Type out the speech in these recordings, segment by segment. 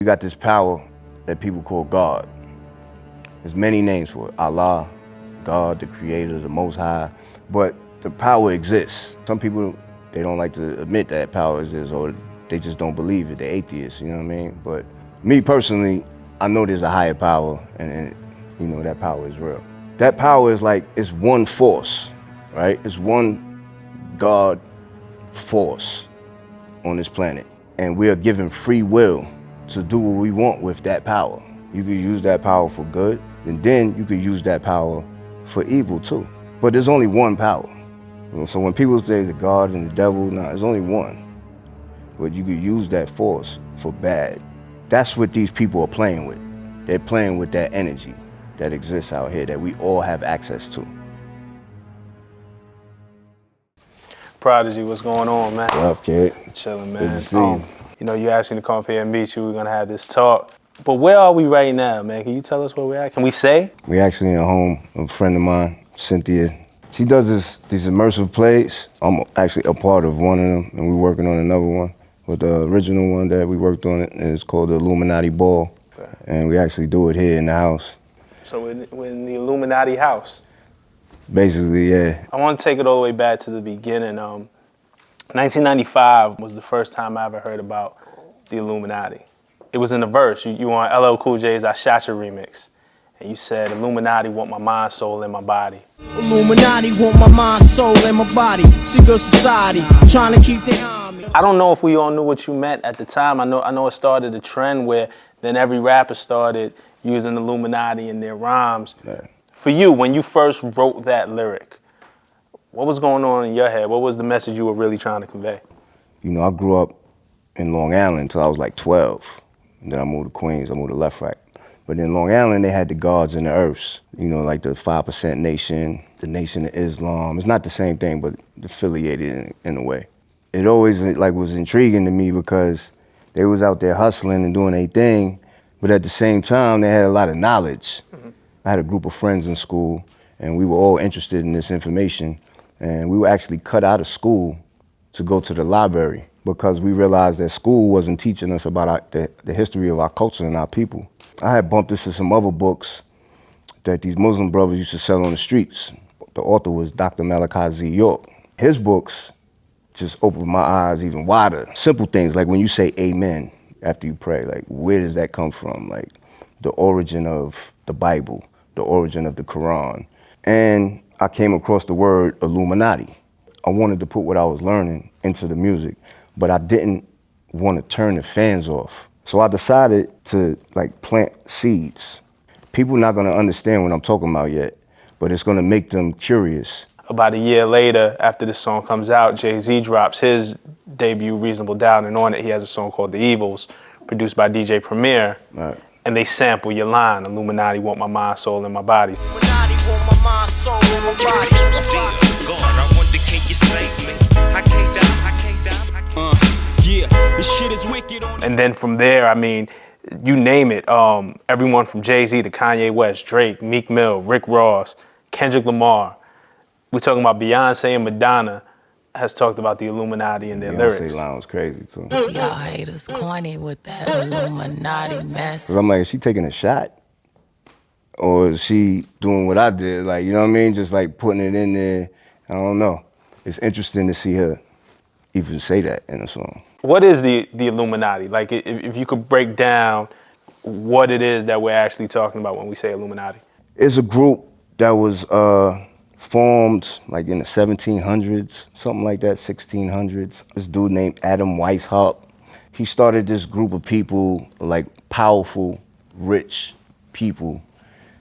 got this power that people call God. There's many names for it. Allah, God, the creator, the most high. But the power exists. Some people, they don't like to admit that power exists, or they just don't believe it. They're atheists, you know what I mean? But me personally, I know there's a higher power, and you know, that power is real. That power is like, it's one force, right? It's one God force on this planet. And we are given free will to do what we want with that power. You could use that power for good, and then you could use that power for evil too. But there's only one power. So when people say the God and the devil, nah, there's only one. But you could use that force for bad. That's what these people are playing with. They're playing with that energy that exists out here that we all have access to. Prodigy, what's going on, man? What up, kid? Chilling, man. Good to see you. You know, you asked me to come up here and meet you. We're gonna have this talk. But where are we right now, man? Can you tell us where we're at? Can we say? We actually in a home of a friend of mine, Cynthia. She does these immersive plays. I'm actually a part of one of them, and we're working on another one. But the original one that we worked on is called the Illuminati Ball. Okay. And we actually do it here in the house. So we're in the Illuminati house? Basically, yeah. I want to take it all the way back to the beginning. 1995 was the first time I ever heard about the Illuminati. It was in the verse. You on LL Cool J's I Shot You remix. And you said, Illuminati want my mind, soul, and my body. Illuminati want my mind, soul, and my body. Secret society, trying to keep their eye on me. I don't know if we all knew what you meant at the time. I know it started a trend where then every rapper started using Illuminati in their rhymes. Yeah. For you, when you first wrote that lyric, what was going on in your head? What was the message you were really trying to convey? You know, I grew up in Long Island until I was like 12. And then I moved to Queens, I moved to Left Rack. But in Long Island, they had the gods and the earths, you know, like the 5% Nation, the Nation of Islam. It's not the same thing, but affiliated in a way. It always like was intriguing to me because they was out there hustling and doing their thing, but at the same time, they had a lot of knowledge. Mm-hmm. I had a group of friends in school, and we were all interested in this information, and we were actually cut out of school to go to the library because we realized that school wasn't teaching us about the history of our culture and our people. I had bumped into some other books that these Muslim brothers used to sell on the streets. The author was Dr. Malachi Z. York. His books just opened my eyes even wider. Simple things like when you say amen after you pray, like where does that come from? Like the origin of the Bible, the origin of the Quran. And I came across the word Illuminati. I wanted to put what I was learning into the music, but I didn't want to turn the fans off. So I decided to like plant seeds. People not gonna understand what I'm talking about yet, but it's gonna make them curious. About a year later, after this song comes out, Jay-Z drops his debut, Reasonable Doubt, and on it he has a song called The Evils, produced by DJ Premier. Right. And they sample your line, Illuminati want my mind, soul, and my body. Illuminati want my mind, soul, and my body. God, I wonder, can you save me? I can't die. Yeah, this shit is wicked on. And then from there, I mean, you name it. Everyone from Jay-Z to Kanye West, Drake, Meek Mill, Rick Ross, Kendrick Lamar. We're talking about Beyonce and Madonna has talked about the Illuminati in their lyrics. Beyonce line was crazy too. Y'all haters corny with that Illuminati mess. 'Cause I'm like, is she taking a shot? Or is she doing what I did? Like, you know what I mean? Just like putting it in there. I don't know. It's interesting to see her even say that in a song. What is the Illuminati? Like, if you could break down what it is that we're actually talking about when we say Illuminati. It's a group that was formed like in the 1700s, something like that, 1600s. This dude named Adam Weishaupt, he started this group of people, like powerful, rich people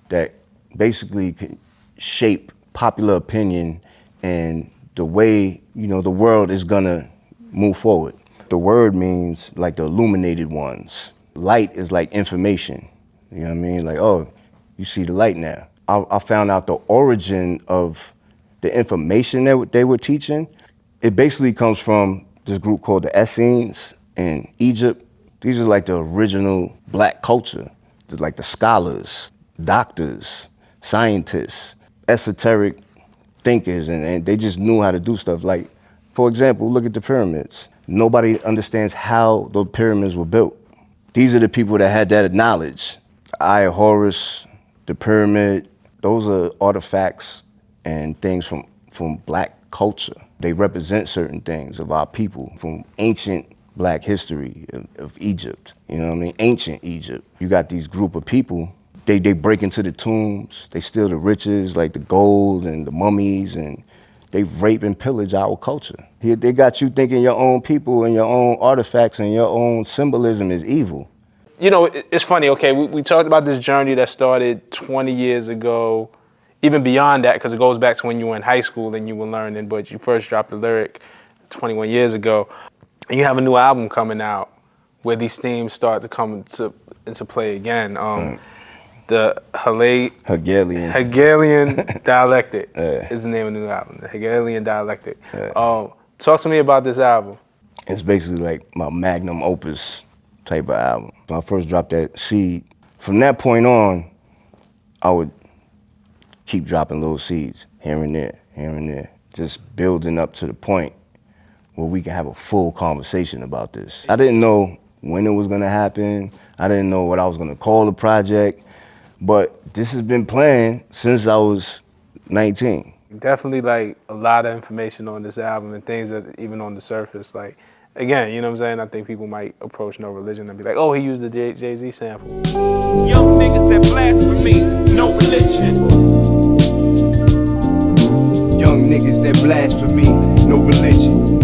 that basically could shape popular opinion and the way, you know, the world is gonna move forward. The word means like the illuminated ones. Light is like information, you know what I mean? Like, oh, you see the light now. I found out the origin of the information that they were teaching. It basically comes from this group called the Essenes in Egypt. These are like the original black culture. They're like the scholars, doctors, scientists, esoteric thinkers, and they just knew how to do stuff. Like, for example, look at the pyramids. Nobody understands how the pyramids were built. these are the people that had that knowledge. Eye of Horus, the pyramid, those are artifacts and things from black culture. They represent certain things of our people from ancient black history of Egypt. You know what I mean? Ancient Egypt. You got these group of people, they break into the tombs, they steal the riches, like the gold and the mummies, and they rape and pillage our culture. They got you thinking your own people and your own artifacts and your own symbolism is evil. You know, it's funny, okay, we talked about this journey that started 20 years ago, even beyond that, because it goes back to when you were in high school and you were learning, but you first dropped the lyric 21 years ago. And you have a new album coming out where these themes start to come into play again. The Hegelian Dialectic is the name of the new album, the Hegelian Dialectic. Talk to me about this album. It's basically like my magnum opus type of album. When I first dropped that seed, from that point on, I would keep dropping little seeds here and there, just building up to the point where we can have a full conversation about this. I didn't know when it was gonna happen. I didn't know what I was gonna call the project, but this has been playing since I was 19. Definitely like a lot of information on this album and things that even on the surface, like, again, you know what I'm saying? I think people might approach No Religion and be like, oh, he used the Jay-Z sample. Young niggas that blasphemy, no religion. Young niggas that blasphemy, no religion.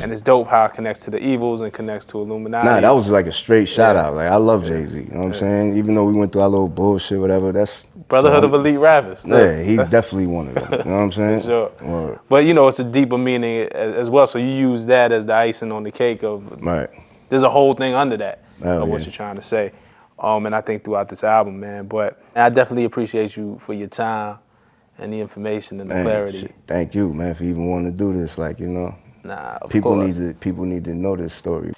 And it's dope how it connects to the evils and connects to Illuminati. Nah, that was like a straight shout out. Like, I love Jay-Z, you know what I'm saying? Even though we went through our little bullshit, whatever, that's... Brotherhood of Elite Rappers. Yeah, he's definitely one of them, you know what I'm saying? Sure. Word. But you know, it's a deeper meaning as well, so you use that as the icing on the cake of... Right. There's a whole thing under that of what yeah. you're trying to say. And I think throughout this album, man, but I definitely appreciate you for your time and the information and the clarity. Shit, thank you, man, for even wanting to do this, like, you know. Nah, of people course. need to know this story.